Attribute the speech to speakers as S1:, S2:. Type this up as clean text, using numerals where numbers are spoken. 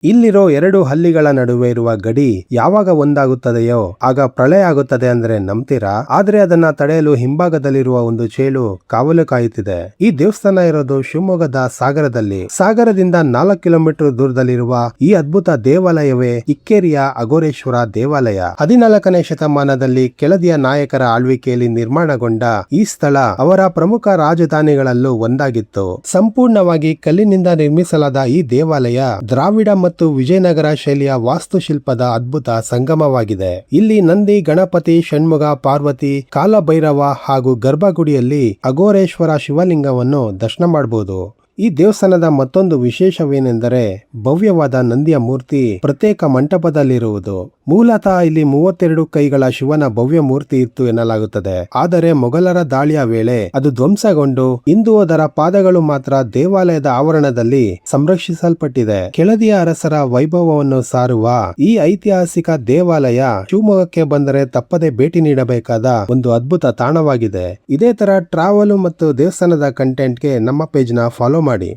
S1: ಇಲ್ಲಿರೋ ಎರಡು ಹಳ್ಳಿಗಳ ನಡುವೆ ಇರುವ ಗಡಿ ಯಾವಾಗ ಒಂದಾಗುತ್ತದೆಯೋ ಆಗ ಪ್ರಳಯ ಆಗುತ್ತದೆ ಅಂದ್ರೆ ನಂಬ್ತೀರಾ? ಆದ್ರೆ ಅದನ್ನ ತಡೆಯಲು ಹಿಂಭಾಗದಲ್ಲಿರುವ ಒಂದು ಚೇಳು ಕಾವಲು ಕಾಯುತ್ತಿದೆ. ಈ ದೇವಸ್ಥಾನ ಇರೋದು ಶಿವಮೊಗ್ಗದ ಸಾಗರದಲ್ಲಿ. ಸಾಗರದಿಂದ 4 ಕಿಲೋಮೀಟರ್ ದೂರದಲ್ಲಿರುವ ಈ ಅದ್ಭುತ ದೇವಾಲಯವೇ ಇಕ್ಕೇರಿಯ ಅಘೋರೇಶ್ವರ ದೇವಾಲಯ. 14ನೇ ಶತಮಾನದಲ್ಲಿ ಕೆಳದಿಯ ನಾಯಕರ ಆಳ್ವಿಕೆಯಲ್ಲಿ ನಿರ್ಮಾಣಗೊಂಡ ಈ ಸ್ಥಳ ಅವರ ಪ್ರಮುಖ ರಾಜಧಾನಿಗಳಲ್ಲೂ ಒಂದಾಗಿತ್ತು. ಸಂಪೂರ್ಣವಾಗಿ ಕಲ್ಲಿನಿಂದ ನಿರ್ಮಿಸಲಾದ ಈ ದೇವಾಲಯ ದ್ರಾವಿಡ ಮತ್ತು ವಿಜಯನಗರ ಶೈಲಿಯ ವಾಸ್ತುಶಿಲ್ಪದ ಅದ್ಭುತ ಸಂಗಮವಾಗಿದೆ. ಇಲ್ಲಿ ನಂದಿ, ಗಣಪತಿ, ಷಣ್ಮುಗ, ಪಾರ್ವತಿ, ಕಾಲಭೈರವ ಹಾಗೂ ಗರ್ಭಗುಡಿಯಲ್ಲಿ ಅಘೋರೇಶ್ವರ ಶಿವಲಿಂಗವನ್ನು ದರ್ಶನ ಮಾಡಬಹುದು. ಈ ದೇವಸ್ಥಾನದ ಮತ್ತೊಂದು ವಿಶೇಷವೇನೆಂದರೆ ಭವ್ಯವಾದ ನಂದಿಯ ಮೂರ್ತಿ ಪ್ರತ್ಯೇಕ ಮಂಟಪದಲ್ಲಿರುವುದು. ಮೂಲತಃ ಇಲ್ಲಿ 32 ಕೈಗಳ ಶಿವನ ಭವ್ಯ ಮೂರ್ತಿ ಇತ್ತು ಎನ್ನಲಾಗುತ್ತದೆ. ಆದರೆ ಮೊಘಲರ ದಾಳಿಯ ವೇಳೆ ಅದು ಧ್ವಂಸಗೊಂಡು ಇಂದು ಅದರ ಪಾದಗಳು ಮಾತ್ರ ದೇವಾಲಯದ ಆವರಣದಲ್ಲಿ ಸಂರಕ್ಷಿಸಲ್ಪಟ್ಟಿದೆ. ಕೆಳದಿಯ ಅರಸರ ವೈಭವವನ್ನು ಸಾರುವ ಈ ಐತಿಹಾಸಿಕ ದೇವಾಲಯ ಶಿವಮೊಗ್ಗಕ್ಕೆ ಬಂದರೆ ತಪ್ಪದೆ ಭೇಟಿ ನೀಡಬೇಕಾದ ಒಂದು ಅದ್ಭುತ ತಾಣವಾಗಿದೆ. ಇದೇ ತರ ಟ್ರಾವೆಲ್ ಮತ್ತು ದೇವಸ್ಥಾನದ ಕಂಟೆಂಟ್ಗೆ ನಮ್ಮ ಪೇಜ್ ನ ಫಾಲೋ ಮಾಡಿ.